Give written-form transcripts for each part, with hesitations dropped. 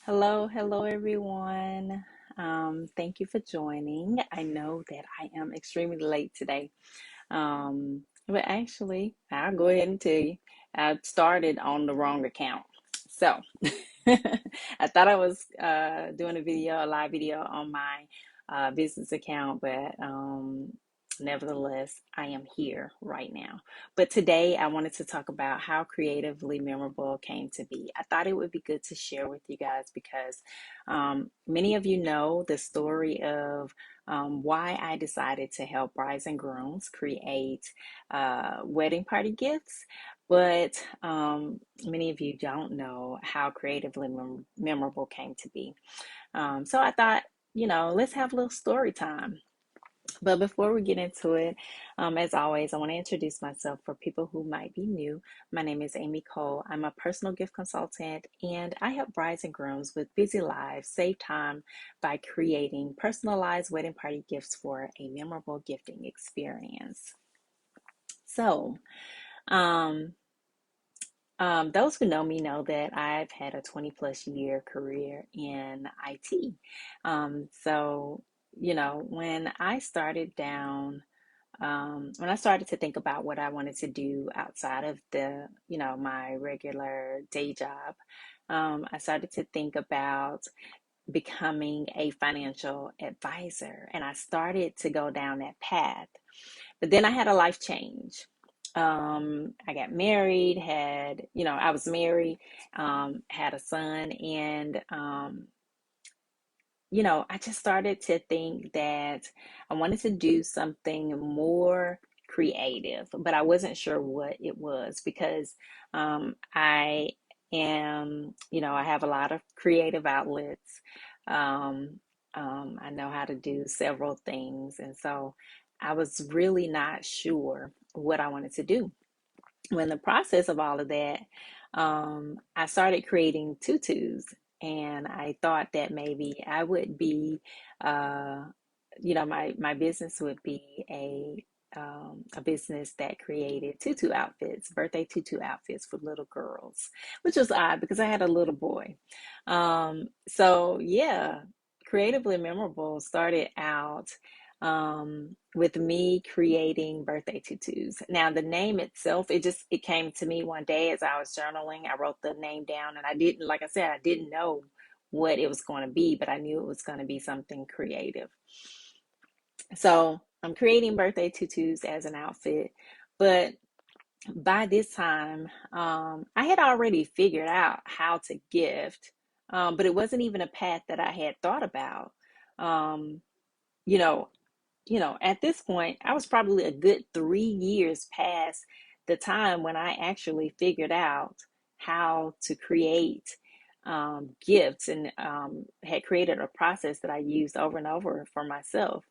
Hello everyone. Thank you for joining. I know that I am extremely late today, but actually, I'll go ahead and tell you, I started on the wrong account. So I thought I was doing a live video on my business account, but nevertheless, I am here right now. But today, I wanted to talk about how Creatively Memorable came to be. I thought it would be good to share with you guys because many of you know the story of why I decided to help brides and grooms create wedding party gifts. But many of you don't know how Creatively Memorable came to be. So I thought, let's have a little story time. But before we get into it, as always, I want to introduce myself for people who might be new. My name is Amy Cole. I'm a personal gift consultant, and I help brides and grooms with busy lives save time by creating personalized wedding party gifts for a memorable gifting experience. So, um, those who know me know that I've had a 20 plus year career in IT. So, when I started when I started to think about what I wanted to do outside of my regular day job, I started to think about becoming a financial advisor. And I started to go down that path. But then I had a life change. I got married, I was married, had a son, and I just started to think that I wanted to do something more creative, but I wasn't sure what it was because I I have a lot of creative outlets. Um, I know how to do several things, and so I was really not sure what I wanted to do. When the process of all of that, I started creating tutus, and I thought that maybe I would be, uh, my business would be a business that created tutu outfits, birthday tutu outfits for little girls, which was odd because I had a little boy. So yeah, Creatively Memorable started out with me creating birthday tutus. Now, the name itself, it came to me one day as I was journaling. I wrote the name down, and I didn't, like I said, I didn't know what it was going to be, but I knew it was going to be something creative. So I'm creating birthday tutus as an outfit, but by this time, I had already figured out how to gift, but it wasn't even a path that I had thought about. Um, you know, at this point, I was probably a good 3 years past the time when I actually figured out how to create gifts and had created a process that I used over and over for myself.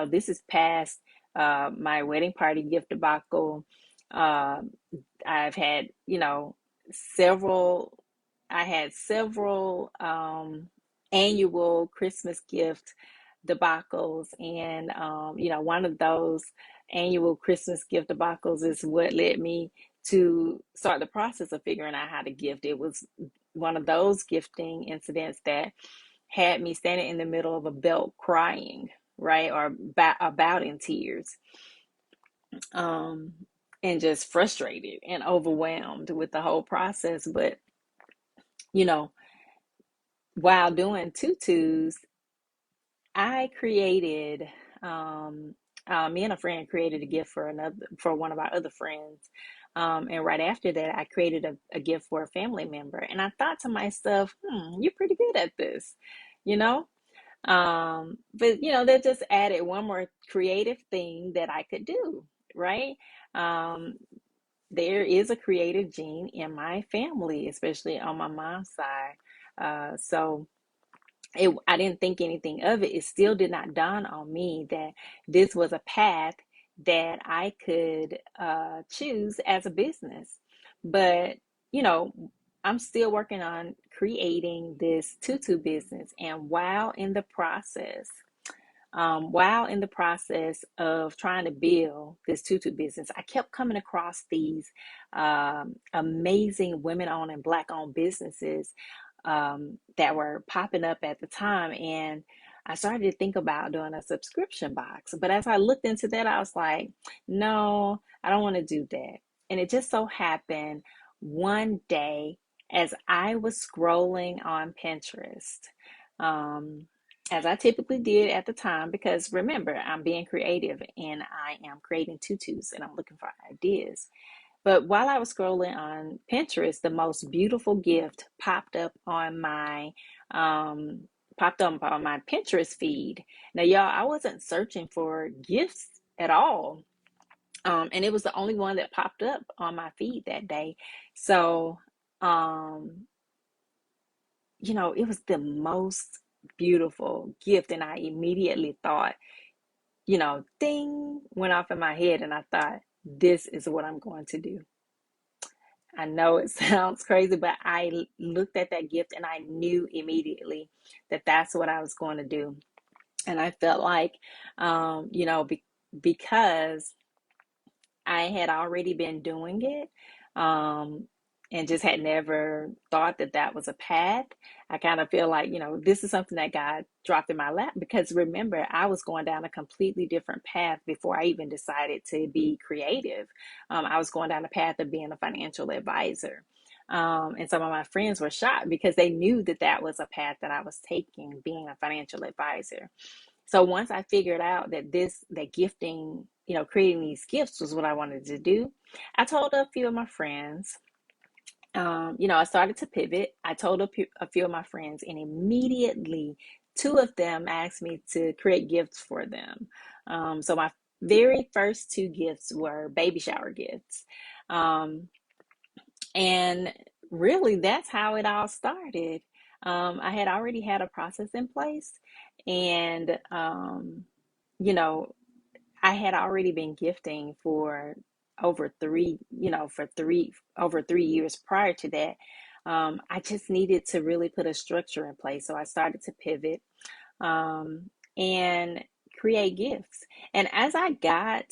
This is past my wedding party gift debacle. Uh, I've had, several, I had several annual Christmas gift debacles. And, one of those annual Christmas gift debacles is what led me to start the process of figuring out how to gift. It was one of those gifting incidents that had me standing in the middle of a belt crying, right? Or about in tears. Um, and just frustrated and overwhelmed with the whole process. But, you know, while doing tutus, I created, me and a friend created a gift for one of our other friends. And right after that, I created a gift for a family member. And I thought to myself, you're pretty good at this, you know? But, that just added one more creative thing that I could do, right? Um, there is a creative gene in my family, especially on my mom's side. So I didn't think anything of it. It still did not dawn on me that this was a path that I could choose as a business. But, you know, I'm still working on creating this tutu business. And while in the process of trying to build this tutu business, I kept coming across these amazing women-owned and Black-owned businesses that were popping up at the time. And I started to think about doing a subscription box. But as I looked into that, I was like, no, I don't want to do that. And it just so happened one day as I was scrolling on Pinterest, um, as I typically did at the time, because remember, I'm being creative and I am creating tutus and I'm looking for ideas. But while I was scrolling on Pinterest, the most beautiful gift um, popped up on my Pinterest feed. Now, y'all, I wasn't searching for gifts at all, and it was the only one that popped up on my feed that day. So, um, it was the most beautiful gift, and I immediately thought, ding, went off in my head, and I thought, this is what I'm going to do. I know it sounds crazy, but I looked at that gift and I knew immediately that that's what I was going to do. And I felt like, because I had already been doing it, um, and just had never thought that that was a path. I kind of feel like, this is something that God dropped in my lap, because remember, I was going down a completely different path before I even decided to be creative. I was going down the path of being a financial advisor. And some of my friends were shocked because they knew that that was a path that I was taking, being a financial advisor. So once I figured out that gifting, creating these gifts was what I wanted to do, I told a few of my friends. I started to pivot. I told a few of my friends, and immediately two of them asked me to create gifts for them. So my very first two gifts were baby shower gifts. Um, and really, that's how it all started. I had already had a process in place, and you know, I had already been gifting for over 3 years prior to that. I just needed to really put a structure in place. So I started to pivot, um, and create gifts. And as I got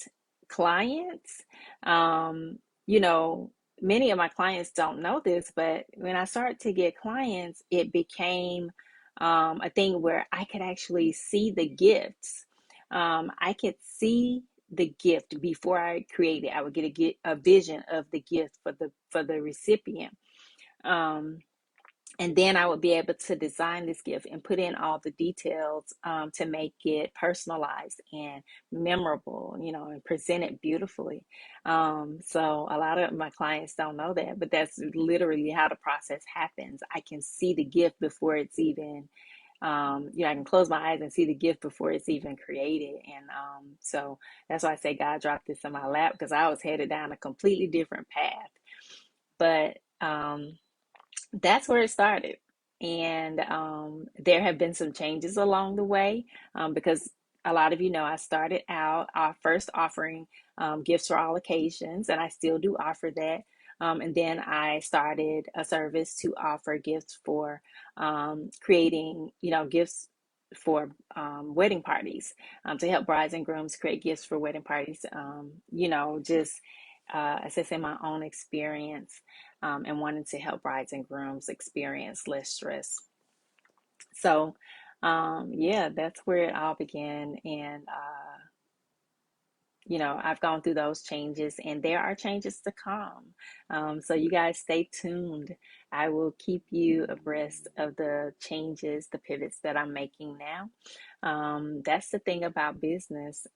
clients, um, you know, many of my clients don't know this, but when I started to get clients, it became a thing where I could actually see the gifts. I could see the gift before I create it. I would get a vision of the gift for the recipient. Um, and then I would be able to design this gift and put in all the details, to make it personalized and memorable, and present it beautifully. So a lot of my clients don't know that, but that's literally how the process happens. I can see the gift before it's even, I can close my eyes and see the gift before it's even created. And so that's why I say God dropped this in my lap, because I was headed down a completely different path. But that's where it started. And there have been some changes along the way, because a lot of I started out first offering gifts for all occasions, and I still do offer that. And then I started a service to offer gifts for creating, gifts for wedding parties, to help brides and grooms create gifts for wedding parties. Just assessing my own experience, and wanting to help brides and grooms experience less stress. So, yeah, that's where it all began. And, I've gone through those changes, and there are changes to come. So, you guys stay tuned. I will keep you abreast of the changes, the pivots that I'm making now. That's the thing about business.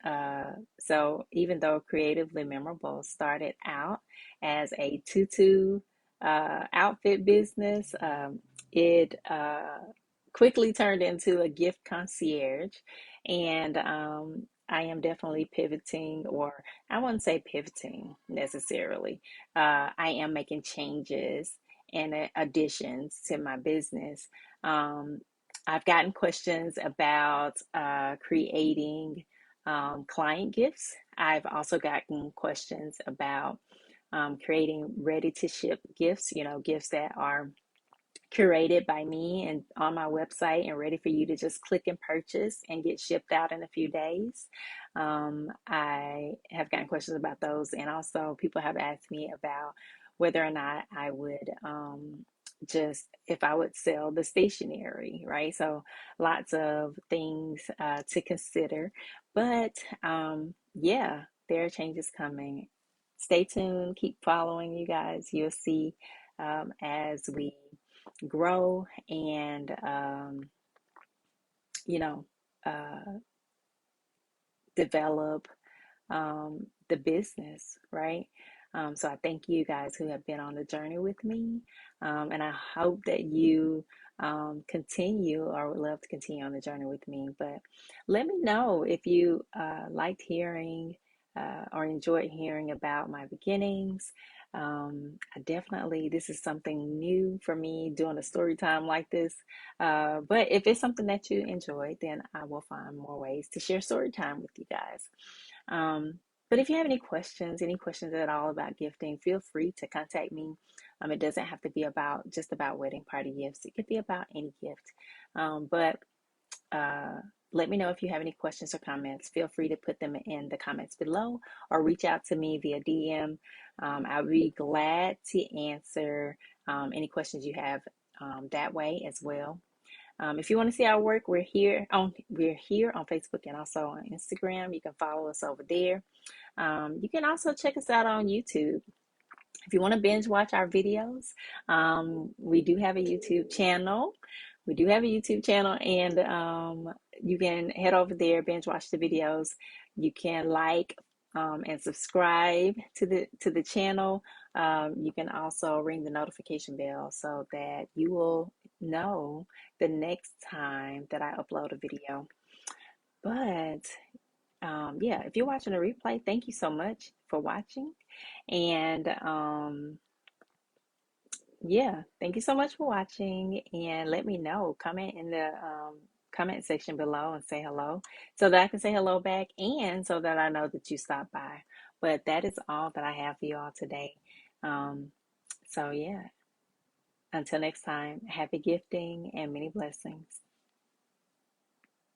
So, even though Creatively Memorable started out as a tutu outfit business, it quickly turned into a gift concierge. And I am definitely pivoting, or I wouldn't say pivoting necessarily. I am making changes and additions to my business. Um, I've gotten questions about creating client gifts. I've also gotten questions about creating ready to ship gifts, gifts that are curated by me and on my website and ready for you to just click and purchase and get shipped out in a few days. I have gotten questions about those, and also people have asked me about whether or not I would just if I would sell the stationery, right? So lots of things to consider. But yeah, there are changes coming. Stay tuned, keep following, you guys. You'll see as we grow and, you know, uh, develop the business, right? So I thank you guys who have been on the journey with me. And I hope that you continue or would love to continue on the journey with me. But let me know if you liked hearing or enjoyed hearing about my beginnings. I definitely, this is something new for me doing a story time like this. But if it's something that you enjoyed, then I will find more ways to share story time with you guys. Um, but if you have any questions at all about gifting, feel free to contact me. It doesn't have to be about just about wedding party gifts. It could be about any gift. But uh, let me know if you have any questions or comments. Feel free to put them in the comments below or reach out to me via DM. I'll be glad to answer any questions you have that way as well. If you want to see our work, we're here on Facebook and also on Instagram. You can follow us over there. You can also check us out on YouTube. If you want to binge watch our videos, we do have a YouTube channel. We do have a YouTube channel, and you can head over there, binge watch the videos. You can like and subscribe to the channel. You can also ring the notification bell so that you will know the next time that I upload a video. But yeah, if you're watching a replay, thank you so much for watching. And yeah, thank you so much for watching. And let me know. Comment in the comment section below and say hello so that I can say hello back and so that I know that you stopped by. But that is all that I have for you all today. Um, so yeah, until next time, happy gifting and many blessings.